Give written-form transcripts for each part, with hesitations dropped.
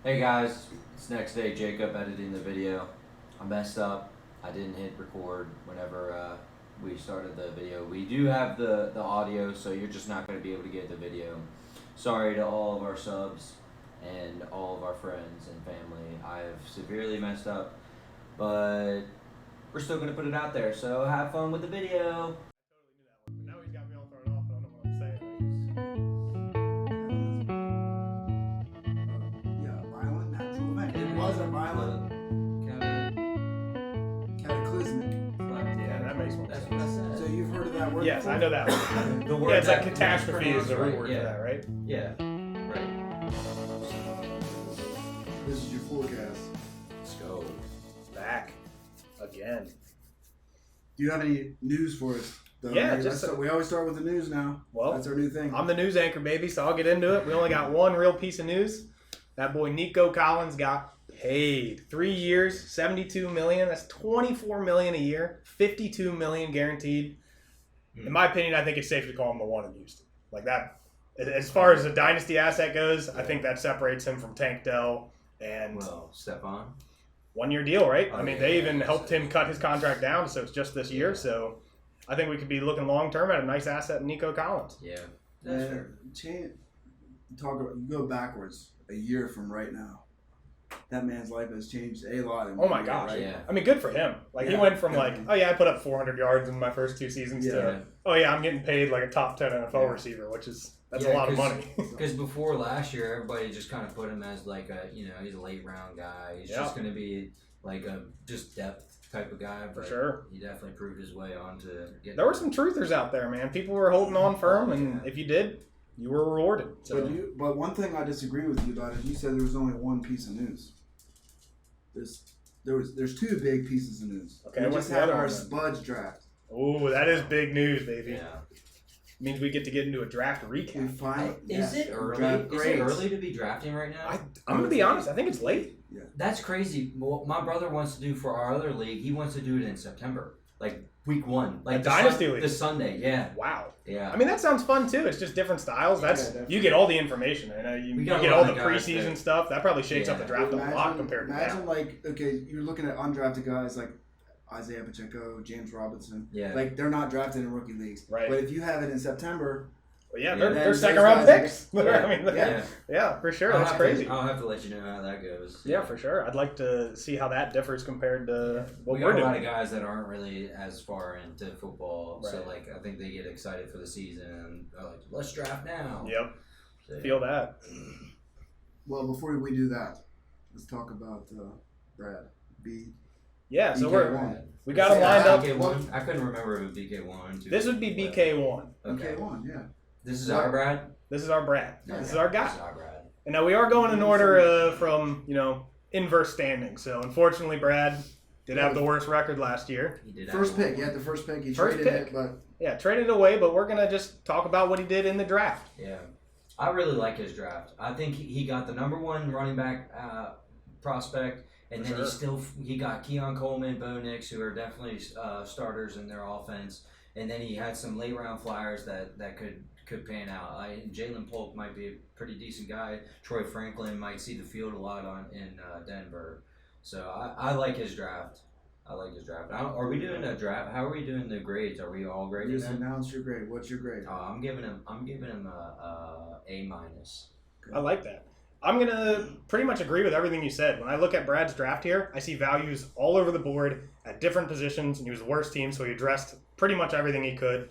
Hey guys, it's next day. Jacob editing the video. I messed up. I didn't hit record whenever we started the video. We do have the audio, so you're just not going to be able to get the video. Sorry to all of our subs and all of our friends and family. I have severely messed up, but we're still going to put it out there. So have fun with the video. Now he's got me all thrown off. I don't know what I'm saying. Violent natural event. It was a violent cataclysmic. Yeah, that makes more That's sense. what I said. So you've heard of that word? Yes, before? I know that one. The word Yeah, it's like that- catastrophe is the root right, word yeah. for that, right? Yeah, right. This is your forecast. Let's go. Back again. Do you have any news for us? Though? Yeah, Hey, we always start with the news now. Well, That's our new thing. I'm the news anchor, baby, so I'll get into it. We only got one real piece of news. That boy Nico Collins got paid. 3 years, $72 million. That's $24 million a year. $52 million guaranteed. In my opinion, I think it's safe to call him the one in Houston. Like that, as far as a dynasty asset goes, I think that separates him from Tank Dell and Well, Stephon. 1 year deal, right? Oh, I mean, yeah, they yeah, even yeah. helped him cut his contract down, so it's just this year. So I think we could be looking long term at a nice asset in Nico Collins. Yeah, that's fair. You go backwards a year from right now. That man's life has changed a lot. In Oh my one year, gosh. right? Yeah. I mean, good for him. Like, he Yeah, went from definitely. like, oh yeah, I put up 400 yards in my first 2 seasons to, oh yeah, I'm getting paid like a top 10 NFL Yeah. receiver, which is, that's Yeah, a lot of 'cause- money. Because before last year, everybody just kind of put him as like a, he's a late round guy. He's just going to be like a just depth type of guy. For But sure. he definitely proved his way on to get. There were some truthers out there, man. People were holding on firm, and Yeah. if you did, you were rewarded. So. But one thing I disagree with you about is you said there was only one piece of news. There's two big pieces of news. Okay, we what's just the had other our one then? Spudge draft. Ooh, that is big news, baby. Yeah. Means we get to get into a draft We recap. finally Is it early? draft Is it grades. early to be drafting right now? I'm gonna be honest. I think it's late. That's crazy. What my brother wants to do for our other league, he wants to do it in September, like week 1, like A dynasty league. the Sunday. Yeah, Wow. yeah. I mean, that sounds fun too. It's just different styles. That's definitely. you get all the information, and you We got get a all lot the of guys preseason that- stuff. That probably shakes up Yeah. the draft a lot compared to Imagine now. like, okay, you're looking at undrafted guys like Isaiah Pacheco, James Robinson. Yeah. Like, they're not drafted in rookie leagues. Right. But if you have it in September, But yeah, Yeah. they're Then second those round guys- picks. Yeah. I mean, Yeah. yeah, for sure. I'll That's have crazy. I'll have to let you know how that goes. Yeah, for sure. I'd like to see how that differs compared to what We we're got a doing. lot of guys that aren't really as far into football, so Right. like I think they get excited for the season and are like, let's draft now. Yep, So, feel that. well, before we do that, let's talk about Brad B. Yeah, so BK1. we got them lined up. BK1. I couldn't remember if it was BK1. This would be BK1. Okay. BK1, yeah. This is our Brad. This is our Brad. Okay. This is our guy. This is our Brad. And now we are going in order from inverse standing. So unfortunately, Brad did have the worst record last year. He did First have pick. one. You had the first pick. He First traded pick. it, but Yeah, traded away, but we're gonna just talk about what he did in the draft. Yeah, I really like his draft. I think he got the number 1 running back prospect, and For then sure. he got Keon Coleman, Bo Nix, who are definitely starters in their offense, and then he had some late round flyers that could pan out. Jalen Polk might be a pretty decent guy. Troy Franklin might see the field a lot in Denver, so I like his draft. I like his draft. Are we doing a draft? How are we doing the grades? Are we all grading just them? announce your grade. What's your grade? I'm giving him a A minus. I like that. I'm gonna pretty much agree with everything you said. When I look at Brad's draft here, I see values all over the board at different positions, and he was the worst team, so he addressed pretty much everything he could.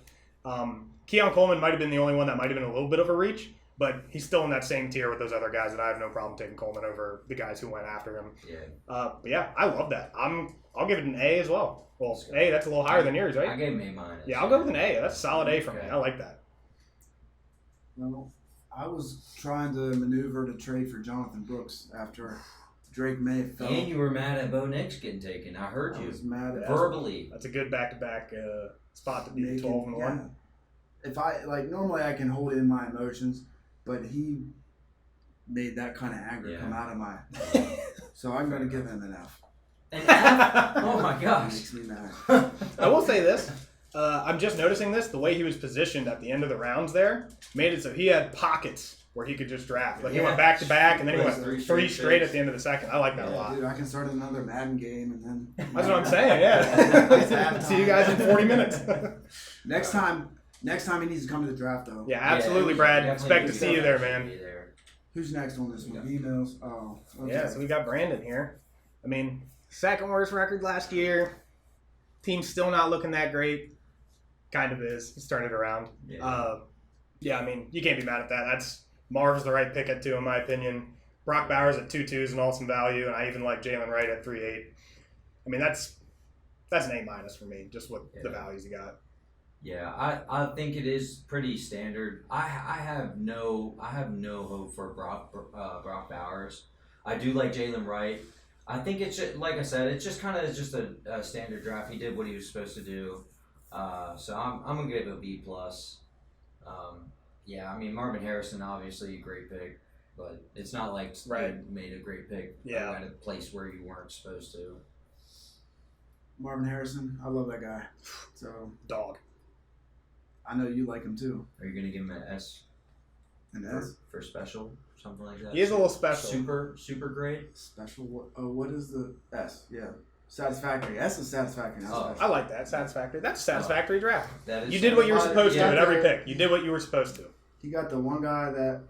Keon Coleman might have been the only one that might have been a little bit of a reach, but he's still in that same tier with those other guys, and I have no problem taking Coleman over the guys who went after him. Yeah. But yeah, I love that. I'll give it an A as well. Well, A, that's a little higher than yours, I right? gave him A minus. Yeah, I'll go with an A. That's a solid A for me. Okay. I like that. Well, I was trying to maneuver to trade for Jonathan Brooks after Drake May fell. And you were mad at Bo Nix getting taken. I heard I you was mad at verbally. That's a good back-to-back spot to be making- 12-1. yeah. If I normally I can hold in my emotions, but he made that kind of anger Yeah. come out of my. So I'm going to give him an F. An F? Oh my gosh. Makes me mad. I will say this. I'm just noticing this. The way he was positioned at the end of the rounds there made it so he had pockets where he could just draft. Like he Yeah. went back to back, and then he Like went three three straight straight picks. at the end of the second. I like that a lot. Dude, I can start another Madden game and then. That's what I'm saying. Yeah. See you guys in 40 minutes. Next time he needs to come to the draft though. Yeah, absolutely, Yeah, Brad. definitely Expect to do see you there, man. Be there. Who's next on this one? Emails. Oh. Okay. Yeah, so we got Brandon here. I mean, second worst record last year. Team's still not looking that great. Kind of is. He's turned it around. Yeah. I mean, you can't be mad at that. Marv's the right pick at 2, in my opinion. Brock Bowers at 2.2 is an awesome value, and I even like Jalen Wright at 3.8. I mean, that's an A- for me, just with the values you got. Yeah, I think it is pretty standard. I have no hope for Brock Bowers. I do like Jalen Wright. I think it's just, like I said, it's just kind of just a standard draft. He did what he was supposed to do. So I'm gonna give it a B plus. Yeah, I mean Marvin Harrison, obviously a great pick, but it's not like you made a great pick at a place where you weren't supposed to. Marvin Harrison, I love that guy. So Dog. I know you like him too. Are you gonna give him an S? An S? For special, something like that. He is a little special. Super great. Special. What is the S? Yeah. Satisfactory. S is satisfactory. Not special. I like that. Satisfactory. That's a satisfactory draft. That is You did what you were supposed to yeah, at every pick. You did what you were supposed to. He got the one guy that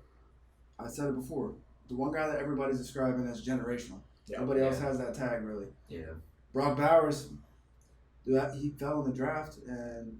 I said it before. The one guy that everybody's describing as generational. Yeah. Nobody else has that tag really. Yeah. Brock Bowers, dude, he fell in the draft, and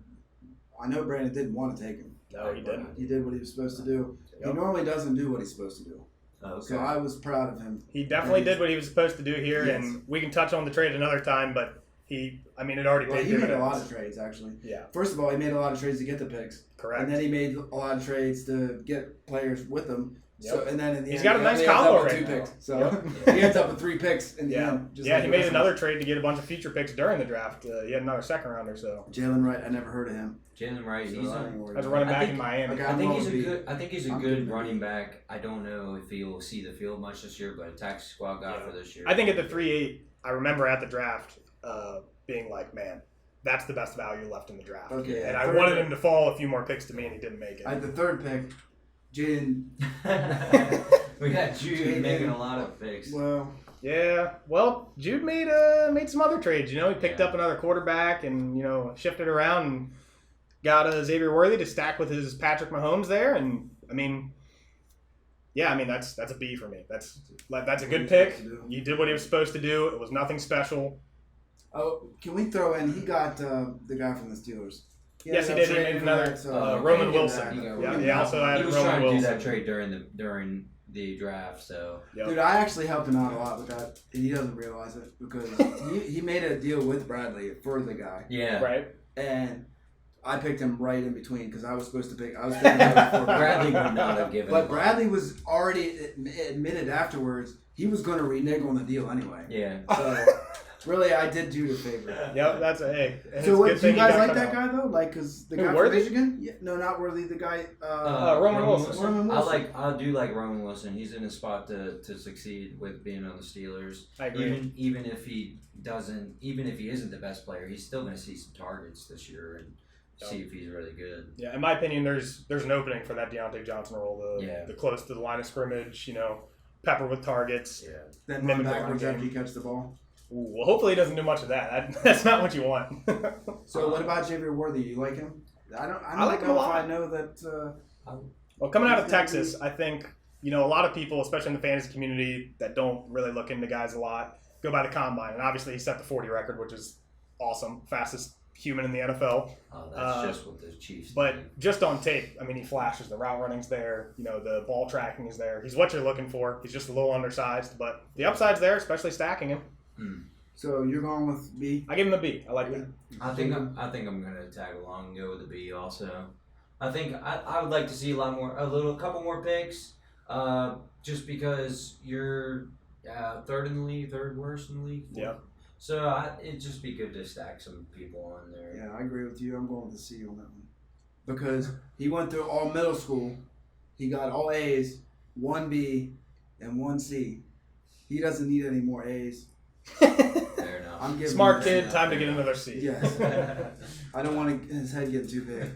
I know Brandon didn't want to take him. No, he didn't. He did what he was supposed to do. Yep. He normally doesn't do what he's supposed to do. Okay. So I was proud of him. He definitely did what he was supposed to do here, Yes. and we can touch on the trade another time, but it already Well, paid he made dividends. a lot of trades, actually. Yeah, First of all, he made a lot of trades to get the picks. correct. And then he made a lot of trades to get players with them. Yep. So and then in the He's end, got a he nice ends up combo with right 2 now. picks. So Yep. he ends up with 3 picks in the end. Just Yeah, like he the made rest of another us. trade to get a bunch of future picks during the draft. He had another second rounder, so Jalen Wright, I never heard of him. Jalen Wright, So he's I ain't worried as a about running I back think- in Miami. Okay. I think he's a I'm gonna good. I think he's a I'm good gonna running be- back. I don't know if he'll see the field much this year, but a taxi squad guy Yeah. for this year. I think at the 3.8, I remember at the draft being like, man, that's the best value left in the draft. Okay, And yeah. I wanted him to fall a few more picks to me, and he didn't make it. I had the 3rd pick, Jaden. we got Jude making a lot of picks. Well, Yeah, well, Jude made some other trades. He picked up another quarterback and shifted around and got Xavier Worthy to stack with his Patrick Mahomes there. And that's a B for me. That's a good pick. He did what he was supposed to do. It was nothing special. oh, can we throw in? He got the guy from the Steelers. Yes, he did. He made another Roman Wilson. Yeah, he also He added was Roman trying to do Wilson. that trade during the draft, so Yep. Dude, I actually helped him out a lot with that, and he doesn't realize it because he made a deal with Bradley for the guy, yeah. Right. and I picked him right in between because I was supposed to pick. I was picking him before Bradley would not have given. But him Bradley was already admitted afterwards he was going to renege on the deal anyway. Yeah. So really, I did Jude a favor. Yep, that's a hey. And it's So a what? good Do thing you he guys got like cut that out. guy though? Like, cause the Who, guy from Worthy? Michigan? Yeah, no, not Worthy. The guy. Roman Wilson. Roman Wilson. I do like Roman Wilson. He's in a spot to succeed with being on the Steelers. I agree. Even if he isn't the best player, he's still going to see some targets this year and see if he's really good. Yeah, in my opinion, there's an opening for that Deontay Johnson role. The close to the line of scrimmage, pepper with targets. Yeah. Then run mimic the backwards run after game. you catch the ball. Ooh, well, hopefully he doesn't do much of that. That's not what you want. So what about Xavier Worthy? You like him? I like him a know if lot. I know that. Well, coming out of Texas, I think a lot of people, especially in the fantasy community, that don't really look into guys a lot, go by the combine, and obviously he set the 40 record, which is awesome, fastest human in the NFL. Oh, that's just what the Chiefs. But need. just on tape, he flashes. The route running's there. The ball tracking is there. He's what you're looking for. He's just a little undersized, but the upside's there, especially stacking him. So you're going with B? I give him a B. I like that. I think I'm gonna tag along and go with a B also. I think I would like to see a couple more picks, just because you're third in the league, third worst in the league. Yeah. So it'd just be good to stack some people on there. Yeah, I agree with you. I'm going with the C on that one because he went through all middle school. He got all A's, 1 B, and 1 C. He doesn't need any more A's. Fair enough. I'm giving Smart him kid, a C. time to get another C. Yes. I don't want his head getting too big.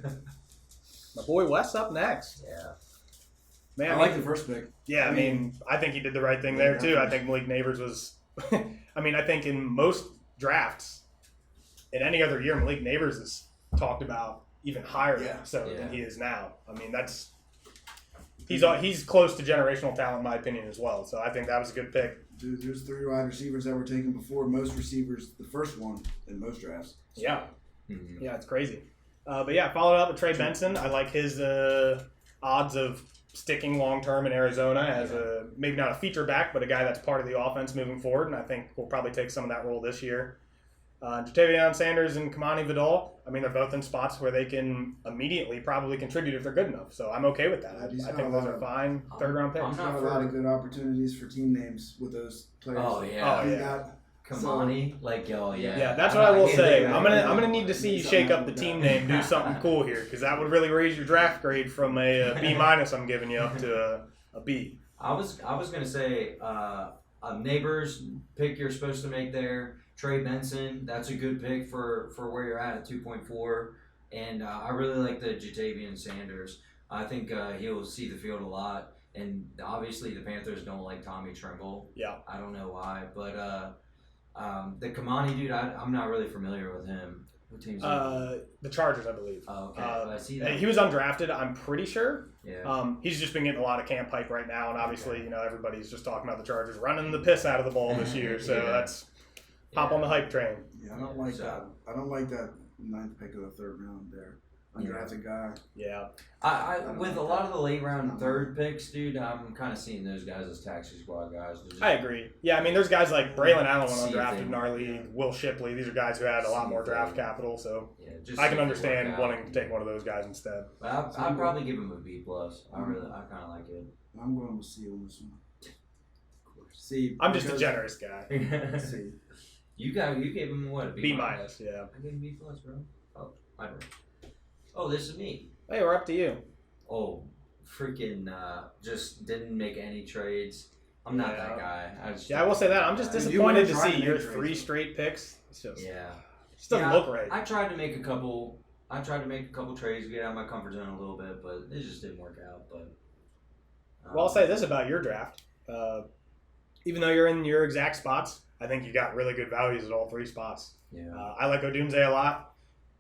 My boy Wes up next. Yeah. Man, I like the first pick. Yeah, I mean, I think he did the right thing there too. I think Malik Neighbors was. I mean, I think in most drafts, in any other year, Malik Neighbors is talked about even higher than he is now. I mean, he's close to generational talent in my opinion as well. So I think that was a good pick. Dude, there's 3 wide receivers that were taken before most receivers, the first one in most drafts. So. Yeah. Mm-hmm. Yeah, it's crazy. But yeah, followed up with Trey Benson. I like his odds of sticking long term in Arizona as maybe not a feature back, but a guy that's part of the offense moving forward. And I think we'll probably take some of that role this year. Jatavion Sanders and Kamani Vidal, I mean, they're both in spots where they can immediately probably contribute if they're good enough. So I'm okay with that. I think those are fine third-round picks. There's not a lot of good opportunities for team names with those players. Oh, yeah. You got Kamani, yeah, that's what I will say. I'm gonna need to see you shake up the team name, do something cool here, because that would really raise your draft grade from a B- I'm giving you up to a B. I was gonna say Neighbors pick you're supposed to make there. Trey Benson, that's a good pick for where you're at 2.4, and I really like the Jatavion Sanders. I think he'll see the field a lot, and obviously the Panthers don't like Tommy Tremble. Yeah, I don't know why, but. The Kamani dude, I'm not really familiar with him. What team's the Chargers, I believe. Oh, okay. I see that. He was undrafted, I'm pretty sure. Yeah. He's just been getting a lot of camp hype right now, and obviously, everybody's just talking about the Chargers running the piss out of the ball this year. So that's hop on the hype train. Yeah, I don't like that. I don't like that 9th pick of the 3rd round there. Undrafted guy. Yeah. I with a lot of the late round 3rd picks, dude, I'm kind of seeing those guys as taxi squad guys. I agree. Yeah, I mean, there's guys like Braylon Allen went undrafted in our league, Will Shipley. These are guys who had a lot more draft capital, so I can understand wanting to take one of those guys instead. But I'd probably give him a B+. I kind of like it. I'm going with C on this one. C. I'm just a generous guy. C. You gave him what? A B-? B-, yeah. I gave him B+, bro. Oh, my bad. Oh, this is me. Hey, we're up to you. Oh, freaking just didn't make any trades. I'm not that guy. I will say that. I'm just disappointed to see your 3 straight picks. It's just, just doesn't look right. I tried to make a couple trades, get out of my comfort zone a little bit, but it just didn't work out. But well, I'll say this about your draft. Even though you're in your exact spots, I think you got really good values at all 3 spots. Yeah. I like Odunze a lot.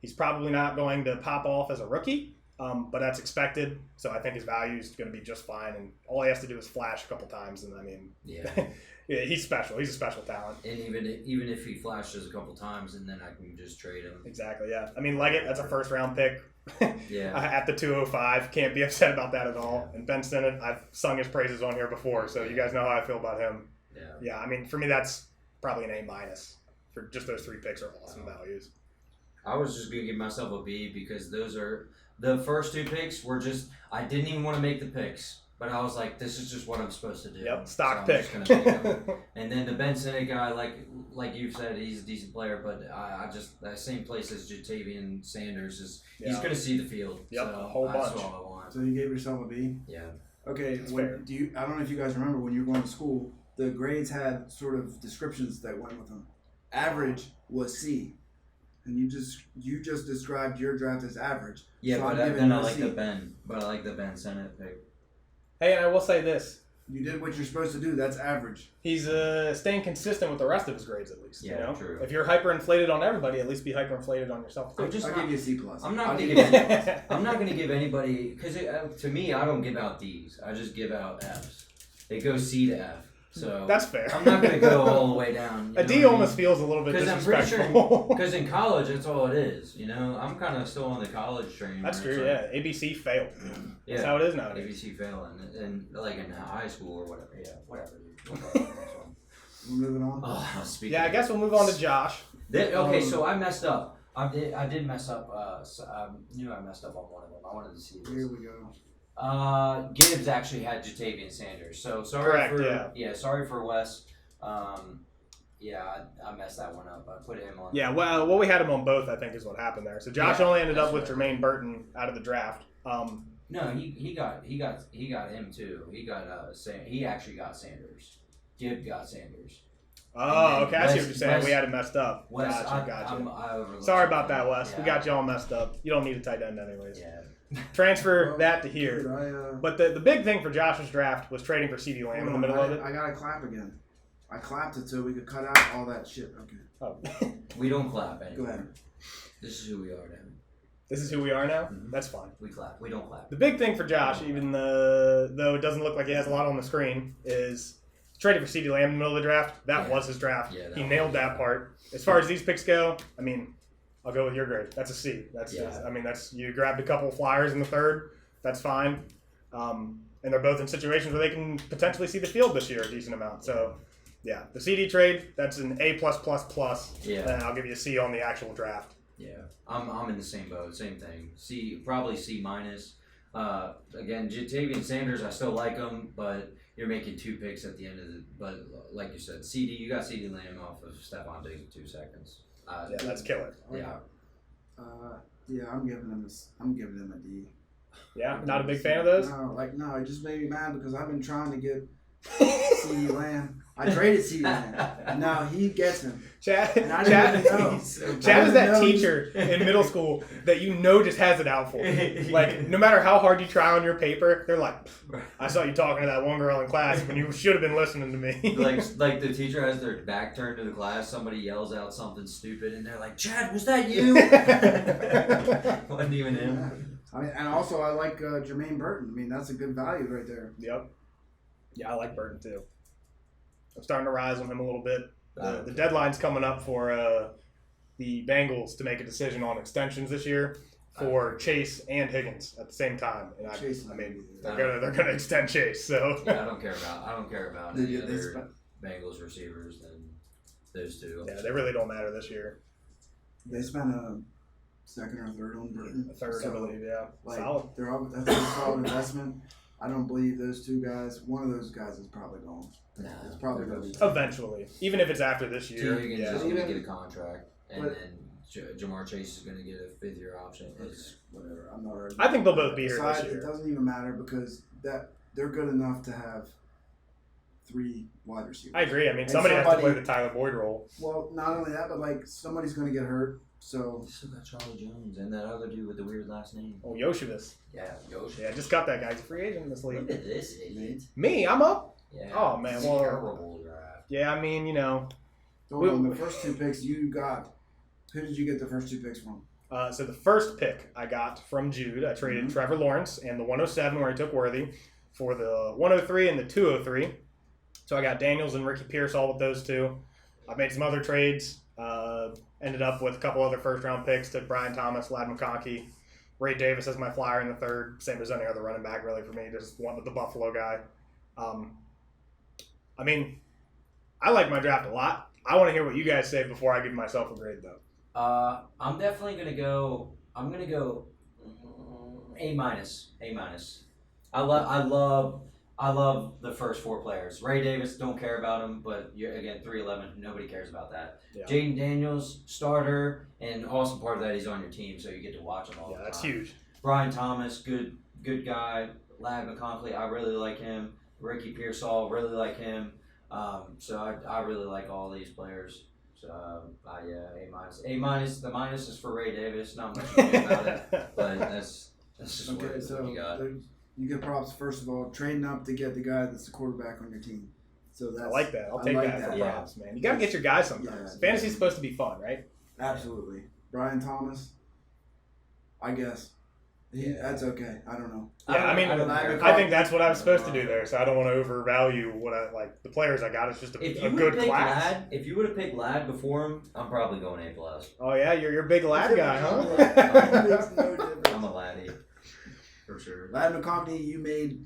He's probably not going to pop off as a rookie, but that's expected. So I think his value is going to be just fine. And all he has to do is flash a couple times, and I mean, yeah, he's special. He's a special talent. And even if he flashes a couple times, and then I can just trade him. Exactly. Yeah. I mean, Leggett, that's a 1st round pick. Yeah. At the 205, can't be upset about that at all. And Ben Sinnott, I've sung his praises on here before, so you guys know how I feel about him. Yeah. Yeah. I mean, for me, that's probably an A- for just those 3 picks are awesome values. I was just going to give myself a B because those are the first 2 picks were just I didn't even want to make the picks, but I was like, this is just what I'm supposed to do. Yep, stock pick. And then the Ben Sinnott guy, like you've said, he's a decent player, but I just that same place as Jatavion Sanders is he's going to see the field. Yep, so a whole bunch. That's all I want. So you gave yourself a B? Yeah. Okay. I don't know if you guys remember when you were going to school, the grades had sort of descriptions that went with them. Average was C. And you just described your draft as average. Yeah, so but then I like the Ben Sinnott pick. Hey, and I will say this: you did what you're supposed to do. That's average. He's staying consistent with the rest of his grades, at least. Yeah, true. If you're hyperinflated on everybody, at least be hyperinflated on yourself. I'll give you a C+. I'm not going to give anybody because to me I don't give out D's. I just give out F's. It goes C to F. So that's fair. I'm not going to go all the way down. A D almost feels a little bit disrespectful. I'm pretty sure because in college that's all it is. I'm kind of still on the college train. That's true. Yeah, ABC failed. That's how it is nowadays. ABC fail and like in high school or whatever. Yeah, whatever. We're moving on. I guess we'll move on to Josh. So I messed up. I did mess up. I knew I messed up on one of them. I wanted to see this. Here we go. Gibbs actually had Jatavion Sanders. So sorry sorry for Wes. I messed that one up. I put him on. Yeah, well, we had him on both, I think, is what happened there. So Josh only ended up with Jermaine Burton out of the draft. No, he got him too. He actually got Sanders. Gibbs got Sanders. Oh, And okay. I see what Wes- you're saying. Wes- we had it messed up. Wes, Gotcha. I overlooked Sorry about something. that, Wes. Yeah. We got y'all messed up. You don't need a tight end anyways. Yeah. Transfer Well, that to here. Dude, But the big thing for Josh's draft was trading for CeeDee Lamb in the middle of it. I gotta clap again. I clapped it so we could cut out all that shit. Okay, Oh. We don't clap go anymore. ahead. This is who we are now. This is who we are now? Mhm. That's fine. We clap. We don't clap. The big thing for Josh, even though it doesn't look like he has a lot on the screen, is trading for CeeDee Lamb in the middle of the draft. That Yeah. was his draft. Yeah, that He was nailed his that draft. part. As far as these picks go, I mean, I'll go with your grade. That's a C. Yeah. I mean, that's you grabbed a couple flyers in the third. That's fine. And they're both in situations where they can potentially see the field this year a decent amount. So, yeah, the CD trade, that's an A++++. Yeah. And I'll give you a C on the actual draft. Yeah, I'm in the same boat, same thing. Probably C minus. Again, Jatavian Sanders, I still like him, but you're making 2 picks at the end of the. But like you said, you got CD Lamb off of Stephon Diggs in 2 seconds. Yeah, that's killer. Yeah. Yeah, I'm giving him a D. Yeah, not a big fan of those? No, it just made me mad because I've been trying to get CeeDee Lamb. I traded CeeDee Lamb, and now he gets him. Chad And I didn't even know. Chad is that teacher in middle school that just has it out for you. Like, no matter how hard you try on your paper, they're like, I saw you talking to that one girl in class when you should have been listening to me. like the teacher has their back turned to the class, somebody yells out something stupid, and they're like, Chad, was that you? Wasn't even him. I mean, and also I like Jermaine Burton. I mean, that's a good value right there. Yep. Yeah, I like Burton too. I'm starting to rise on him a little bit. The deadline's coming up for the Bengals to make a decision on extensions this year for Chase and Higgins at the same time. And they're gonna extend Chase. So Yeah, I don't care about any They other Bengals receivers than those two. yeah, they really don't matter this year. They spent a second or third on Burton. A third, I believe. Yeah, Like, solid. that's a solid investment. I don't believe those 2 guys. One of those guys is probably gone. Nah, It's probably they're going to both- be. Eventually, even if it's after this T. year. Higgins Yeah. is going to Even- get a contract, and but- then Jamar Chase is going to get a 5th-year option. It's Whatever. I'm not arguing. I think they'll both be here Besides, this it year. doesn't even matter because they're good enough to have 3 wide receivers. I agree. I mean, And somebody has to play somebody- the Tyler Boyd role. Well, not only that, but like somebody's going to get hurt. So You still got Charlie Jones and that other dude with the weird last name. Oh, Yoshivas. Yeah, Yoshi. Yeah, just cut that guy. He's a free agent in this Look league. at this idiot. Me, I'm up. Yeah. Oh, man, well- Terrible draft. Yeah, I mean, hold on, the first 2 picks you got. Who did you get the first 2 picks from? So the first pick I got from Jude, I traded Mhm. Trevor Lawrence and the 107 where I took Worthy for the 103 and the 203. So I got Daniels and Ricky Pierce all with those 2. I made some other trades. Ended up with a couple other first-round picks. Took Brian Thomas, Lad McConkey, Ray Davis as my flyer in the 3rd. Same as any other running back, really, for me. Just went with the Buffalo guy. I mean, I like my draft a lot. I want to hear what you guys say before I give myself a grade, though. I'm definitely going to go. I'm going to go A minus. A minus. I love the first 4 players. Ray Davis, don't care about him, but again, 311, nobody cares about that. Yeah. Jaden Daniels, starter, and awesome part of that, he's on your team, so you get to watch him all the time. That's huge. Brian Thomas, good guy. Lad McConkey, I really like him. Ricky Pearsall, really like him. So I really like all these players. So A minus. A minus. The minus is for Ray Davis. Not much you can do about it, but that's just what Okay, so you got. you get props first of all trading up to get the guy that's the quarterback on your team. So that's I like that. I'll I take like that for Yeah. props, man. You got to get your guys sometimes. Yeah. Fantasy's supposed to be fun, right? Absolutely. Brian Thomas, I guess. That's okay. I don't know. Yeah, I mean, don't care. I think that's what I was supposed to do there, so I don't want to overvalue what I like. The players I got is just If a you would good have picked class. Lad, if you would have picked Lad before him, I'm probably going A plus. Oh yeah, you're a big lad guy, Makes huh? no difference. I'm a laddie, for sure. Lad McConkey, you made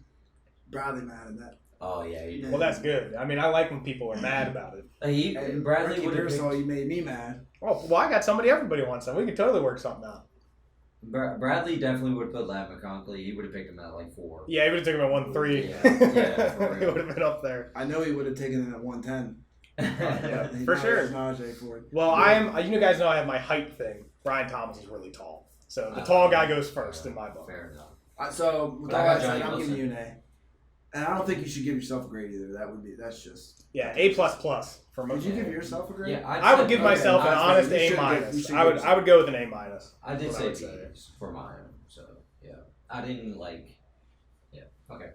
Bradley mad at that. Oh yeah, you did. Well, that's good. I mean, I like when people are mad about it. And Bradley Ricky would have Pearsall, picked. you made me mad. Oh, well, I got somebody everybody wants, so we could totally work something out. Bradley definitely would have put Lad McConkey. He would have picked him at like 4. Yeah, he would have taken him at 1-3. Yeah, for he real. would have been up there. I know he would have taken it at 110. Yeah, He for knows sure. Najee for it. Well, you guys know I have my height thing. Brian Thomas is really tall, so the tall guy goes first in my book. Fair enough. So with But I all got that said, Johnny I'm giving Wilson. you an A. And I don't think you should give yourself a grade either. That's just. Yeah, A++ for most. Would you give yourself a grade? Yeah, I would give myself an honest A-. I would go with an A-. I did say B for mine, so yeah. I didn't like. Yeah. Okay.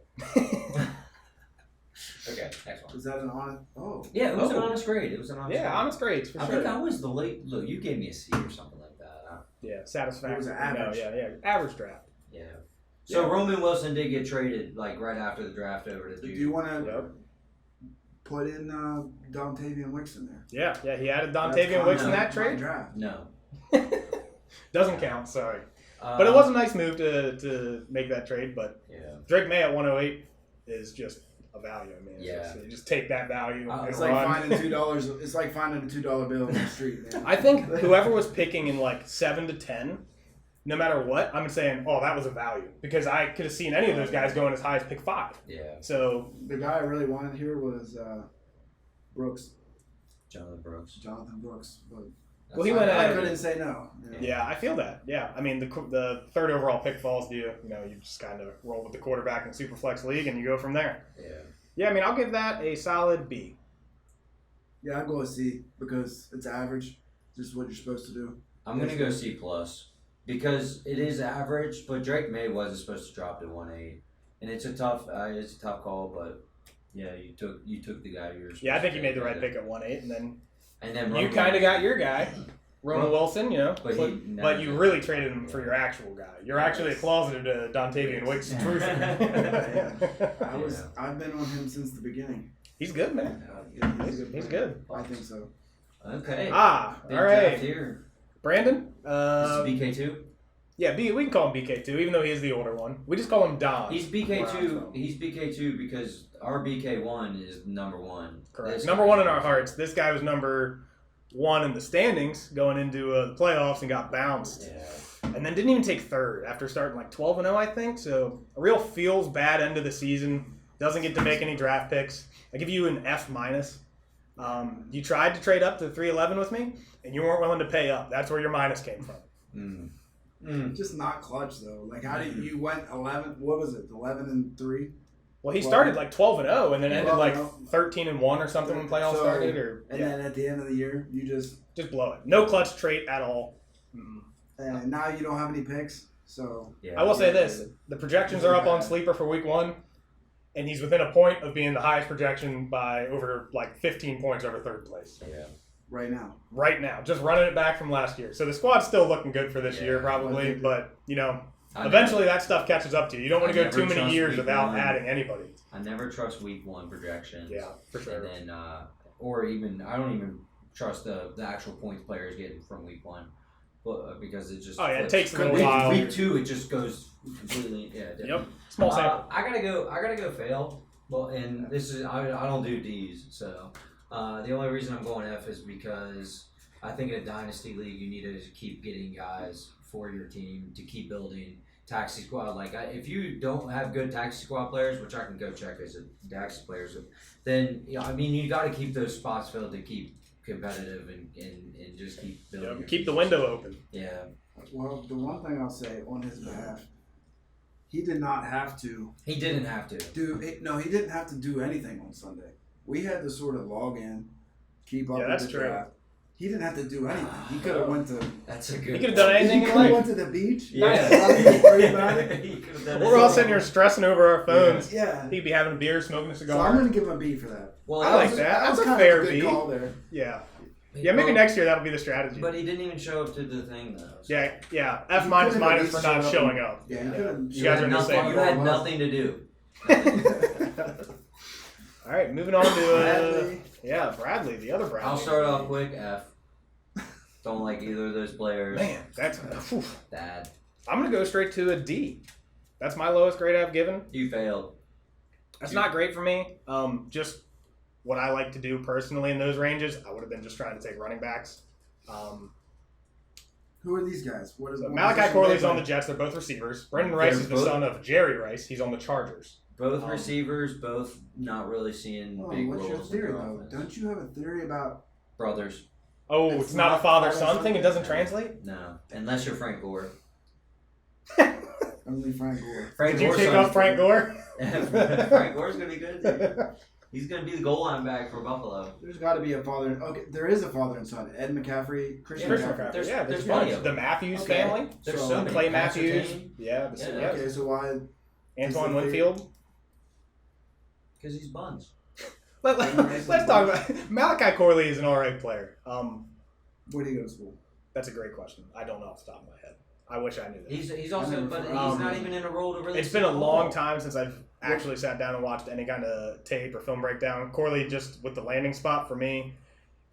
Okay. Next one. Was that an honest? Oh. Yeah, it was an honest grade. It was an honest. Yeah, grade. honest grades for I sure. think I was the late. Look, you gave me a C or something like that. Yeah, satisfactory. It was an average. No, yeah, average draft. Yeah. So Roman Wilson did get traded like right after the draft over to Do you want to put in Dontavian Wicks in there? Yeah, he added Dontavian Wicks in that trade. Draft. No. Doesn't count. Sorry, but it was a nice move to make that trade. But Drake May at 108 is just a value. I mean, you just take that value. It's like finding $2. It's like finding a $2 bill on the street, man. I think whoever was picking in like 7 to 10, no matter what, I'm saying, oh, that was a value because I could have seen any of those guys going as high as pick 5. Yeah. So the guy I really wanted here was Brooks. Jonathan Brooks, but he went. I couldn't say no. Yeah, I feel that. Yeah, I mean the third overall pick falls to you. You just kind of roll with the quarterback in Superflex league and you go from there. Yeah. Yeah, I mean I'll give that a solid B. Yeah, I'll go with C because it's average. Just what you're supposed to do. I'm gonna go C+ because it is average, but Drake May wasn't supposed to drop to 1.8, and it's a tough call, but yeah, you took the guy you were. Yeah, I think you made the right pick at 1.8, and then you Roman kind of got your guy, Roman Wilson, but you really traded him for your actual guy. You're actually a closeted Dontavian Wicks truther. I've been on him since the beginning. He's good, man. He's good. I think so. Okay. All right. Here. Brandon? This is BK2? Yeah, we can call him BK2, even though he is the older one. We just call him Don. He's BK2. He's BK2 because our BK1 is number 1. Correct. Number 1 in our hearts. This guy was number 1 in the standings going into the playoffs and got bounced. Yeah. And then didn't even take third after starting like 12-0, I think. So a real feels bad end of the season. Doesn't get to make any draft picks. I give you an F-. You tried to trade up to 311 with me, and you weren't willing to pay up. That's where your minus came from. Just not clutch though. Like how did you went 11? What was it? 11-3. Well, he started like 12-0, and then ended like 13-1 or something when playoffs started. Then at the end of the year, you just blow it. No clutch trait at all. And now you don't have any picks. So I will say this: the projections are up on Sleeper for week 1. And he's within a point of being the highest projection by over like 15 points over third place. Yeah. Right now. Just running it back from last year. So the squad's still looking good for this year probably, but eventually that stuff catches up to you. You don't want to go too many years without adding anybody. I never trust week 1 projections. Yeah, for sure. And then, I don't even trust the actual points players getting from week 1. But because it just it takes a little while. Week 2 it just goes completely Yep. Small sample. I gotta go fail. Well, and this is I don't do D's, so the only reason I'm going F is because I think in a dynasty league you need to keep getting guys for your team to keep building taxi squad. Like if you don't have good taxi squad players, which I can go check as a taxi players, then you got to keep those spots filled to keep competitive and just keep building. Keep the window open. Yeah. Well, the one thing I'll say on his behalf, he did not have to. He didn't have to. He didn't have to do anything on Sunday. We had to sort of log in, keep up with the draft. He didn't have to do anything. He could have went to. That's a good. He could have done anything. He could have went to the beach. Yeah. We're all sitting here stressing over our phones. Yeah. He'd be having a beer, smoking a cigar. So I'm going to give him a B for that. Well, I like that. That's a fair B. Call there. Yeah. Yeah, maybe next year that'll be the strategy. But he didn't even show up to the thing though. So. Yeah. F- for not showing up. Yeah. You guys are nothing. You had nothing to do. All right, moving on to Bradley, the other Bradley. I'll start off quick. F. Don't like either of those players. Man, that's bad. I'm gonna go straight to a D. That's my lowest grade I've given. You failed. That's not great for me. Just what I like to do personally in those ranges, I would have been just trying to take running backs. Who are these guys? Malachi Corley's on the Jets. They're both receivers. Brendan Rice is the son of Jerry Rice. He's on the Chargers. Both receivers, both not really seeing big roles. What's your theory, though? Don't you have a theory about brothers? Oh, it's not a father-son thing? It doesn't translate? No, unless you're Frank Gore. Only Frank Gore. Did you pick up Frank Gore? Frank Gore's gonna be good too. He's gonna be the goal line back for Buffalo. There's got to be a father. Okay, there is a father and son. Ed McCaffrey, Christian McCaffrey. There's plenty of the them. Matthews Okay. family. There's So, so many. Clay Matthews. Ascertain, Yeah. Okay, so why? Antoine Winfield. Because he's buns. Let's talk about Malachi Corley is an alright player. Where do you go to school? That's a great question. I don't know off the top of my head. I wish I knew that. He's also, but he's not even in a role to really. It's been a long time since I've actually sat down and watched any kind of tape or film breakdown. Corley, just with the landing spot for me,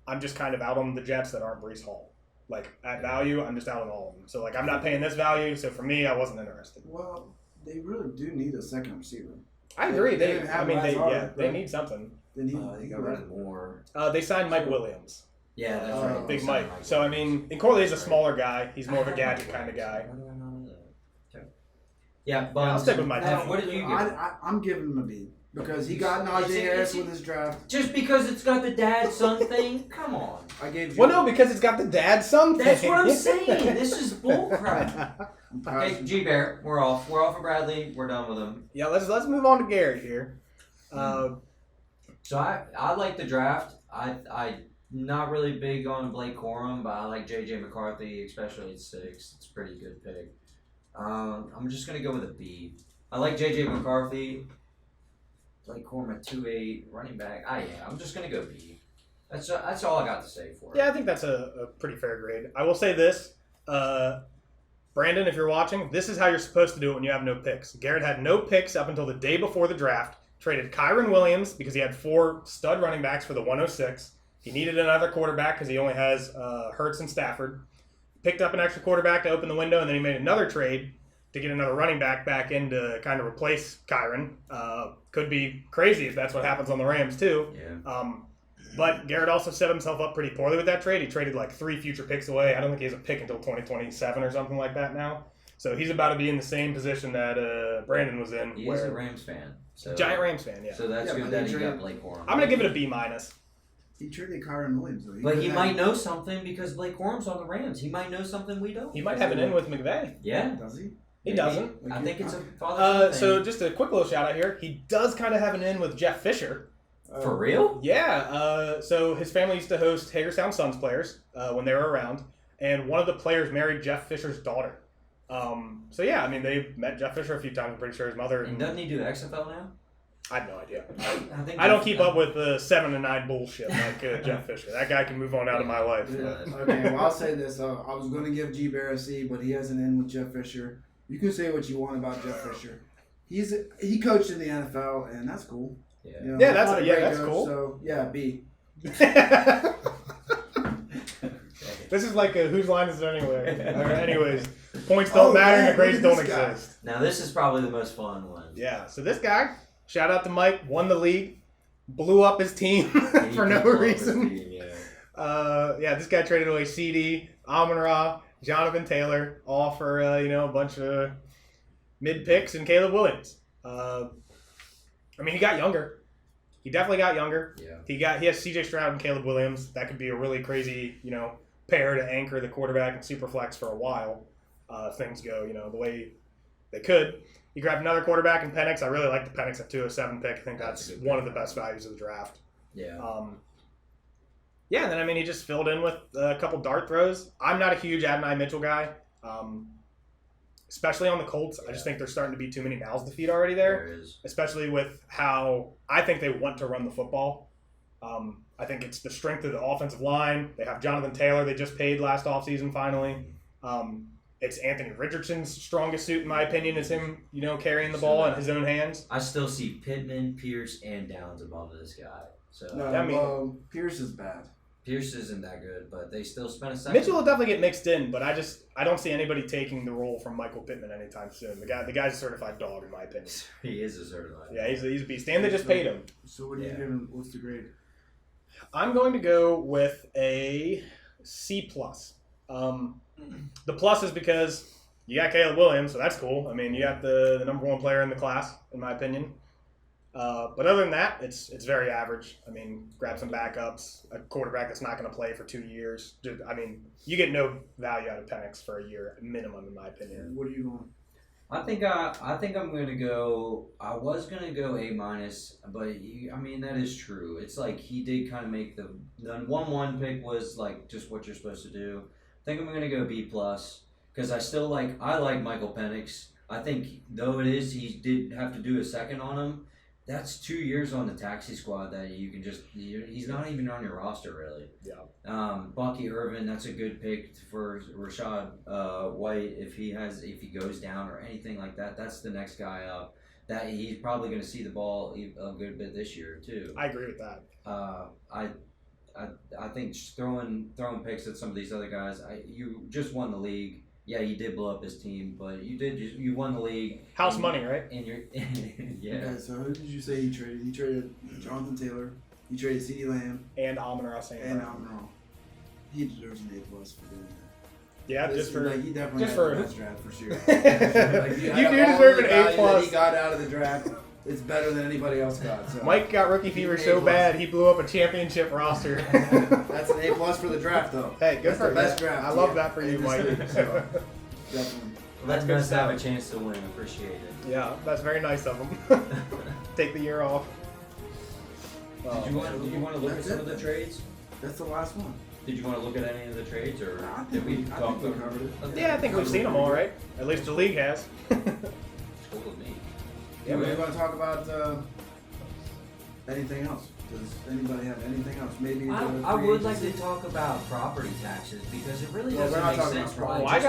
I'm just kind of out on the Jets that aren't Breece Hall. Like at value, I'm just out on all of them. So like I'm not paying this value. So for me, I wasn't interested. Well, they really do need a second receiver. I agree. They didn't have Lance Arthur, They right? need something. They need. They got rid of more. They signed Mike Williams. Yeah, that's Oh, right. Big They Mike. signed Mike So I Williams. mean, and Corley is a smaller guy. He's more of a gadget kind of guy. Why do I not know that? Okay. Yeah, but I'll stick with my now, team. what did you get? I'm giving him a B because he got Najee Harris with his draft. Just because it's got the dad-son thing? Come on. I gave. Well, no, because it's got the dad-son thing. That's what I'm saying. This is bullcrap. Okay, Okay, G-Bear, we're off. We're off of Bradley. We're done with him. Yeah, let's move on to Garrett here. So I like the draft. I not really big on Blake Corum, but I like J.J. McCarthy, especially at 6. It's a pretty good pick. I'm just gonna go with a B. I like J.J. McCarthy. Blake Corum at 2.8, running back. I'm just gonna go B. That's all I got to say for it. Yeah, I think that's a pretty fair grade. I will say this, Brandon, if you're watching, this is how you're supposed to do it when you have no picks. Garrett had no picks up until the day before the draft. Traded Kyron Williams because he had 4 stud running backs for the 106. He needed another quarterback because he only has Hurts and Stafford. Picked up an extra quarterback to open the window, and then he made another trade to get another running back in to kind of replace Kyron. Could be crazy if that's what happens on the Rams too. Yeah. But Garrett also set himself up pretty poorly with that trade. He traded like 3 future picks away. I don't think he has a pick until 2027 or something like that now. So he's about to be in the same position that Brandon was in. He is a Rams fan. So, Giant Rams fan, yeah. So that's Yeah, good but that they he got traded- Blake Corum. I'm going to give it a B minus. he traded Kyron Williams though. But he could might have- know something because Blake Corum's on the Rams. He might know something we don't. He might have an in with McVay. Yeah. Does he? He Maybe. doesn't. I think it's a father So thing. just a quick little shout out here. He does kind of have an in with Jeff Fisher. For real? Yeah. So his family used to host Hagerstown Suns players when they were around, and one of the players married Jeff Fisher's daughter. So yeah, I mean they met Jeff Fisher a few times. I'm pretty sure his mother. And doesn't he do XFL now? I have no idea. I think I don't keep up with the 7 and 9 bullshit like Jeff Fisher. That guy can move on out of my life. Yeah. Okay, well I'll say this. I was going to give G Bear a C, but he has an in with Jeff Fisher. You can say what you want about Jeff Fisher. He coached in the NFL, and that's cool. Yeah. You know, Yeah, he's that's- not a yeah, great that's coach, cool. So yeah, B. This is like a whose line is it anyway? Anyways, points don't matter and the grades look don't at this guy. exist. Now this is probably the most fun one. Yeah, so this guy, shout out to Mike, won the league, blew up his team for no reason. Yeah. This guy traded away CD, Amon-Ra, Jonathan Taylor, all for a bunch of mid picks and Caleb Williams. He got younger. He definitely got younger. Yeah. He has CJ Stroud and Caleb Williams. That could be a really crazy pair to anchor the quarterback and superflex for a while. If things go the way they could. He grabbed another quarterback in Penix. I really like the Penix at 207 pick. I think That's that's a good one pick. of the best values of the draft. Yeah. And then he just filled in with a couple dart throws. I'm not a huge Adonai Mitchell guy, especially on the Colts. I just think there's starting to be too many mouths to feed already there, is. especially with how I think they want to run the football. I think it's the strength of the offensive line. They have Jonathan Taylor they just paid last offseason finally. It's Anthony Richardson's strongest suit, in my opinion, is him, carrying the ball in his own hands. I still see Pittman, Pierce, and Downs above this guy. So No, Pierce is bad. Pierce isn't that good, but they still spent a second. Mitchell will definitely get mixed in, but I don't see anybody taking the role from Michael Pittman anytime soon. The guy's a certified dog, in my opinion. He is a certified. Yeah, he's a beast. And they just paid him. So what are you Yeah. giving? What's the grade? I'm going to go with a C+. The plus is because you got Caleb Williams, so that's cool. You got the number 1 player in the class, in my opinion. But other than that, it's very average. Grab some backups, a quarterback that's not going to play for 2 years. You get no value out of Penix for a year minimum, in my opinion. What are you going? I think I'm gonna go. I was gonna go A-, but I mean that is true. It's like he did kind of make the 1-1 pick was like just what you're supposed to do. I think I'm gonna go B+ because I like Michael Penix. I think though he did have to do a second on him. That's 2 years on the taxi squad that you can he's not even on your roster really. Yeah. Bucky Irvin, that's a good pick for Rashad White if he goes down or anything like that. That's the next guy up. That he's probably going to see the ball a good bit this year too. I agree with that. I think just throwing picks at some of these other guys. You just won the league. Yeah, you did blow up his team, but you won the league. House money, right? And you're yeah. Okay, so who did you say he traded? He traded Jonathan Taylor. He traded CeeDee Lamb And Amon-Ra St. and Brown. Almiron. He deserves an A+ for doing that. Yeah, just for he definitely just had for the best draft for sure. You out of do all deserve the an value A+. that he got out of the draft. It's better than anybody else got. So. Mike got rookie fever so bad he blew up a championship roster. That's an A+ for the draft, though. Hey, good That's for the best you. draft. I love that for you, in Mike. history, so, definitely. That's good nice to have a stuff. chance to win. Appreciate it. Yeah, that's very nice of him. Take the year off. Did you want to look at some of the trades? That's the last one. Did you want to look at any of the trades, or I did think we we talk about covered it. Yeah, I think we've seen them all, right? At least the league has. It's cool with me. Yeah, Do man. we want to talk about anything else? Does anybody have anything else? Maybe I the would free like to agency? talk about property taxes because it really Well, we're doesn't not make talking sense. about Why property. Well, I just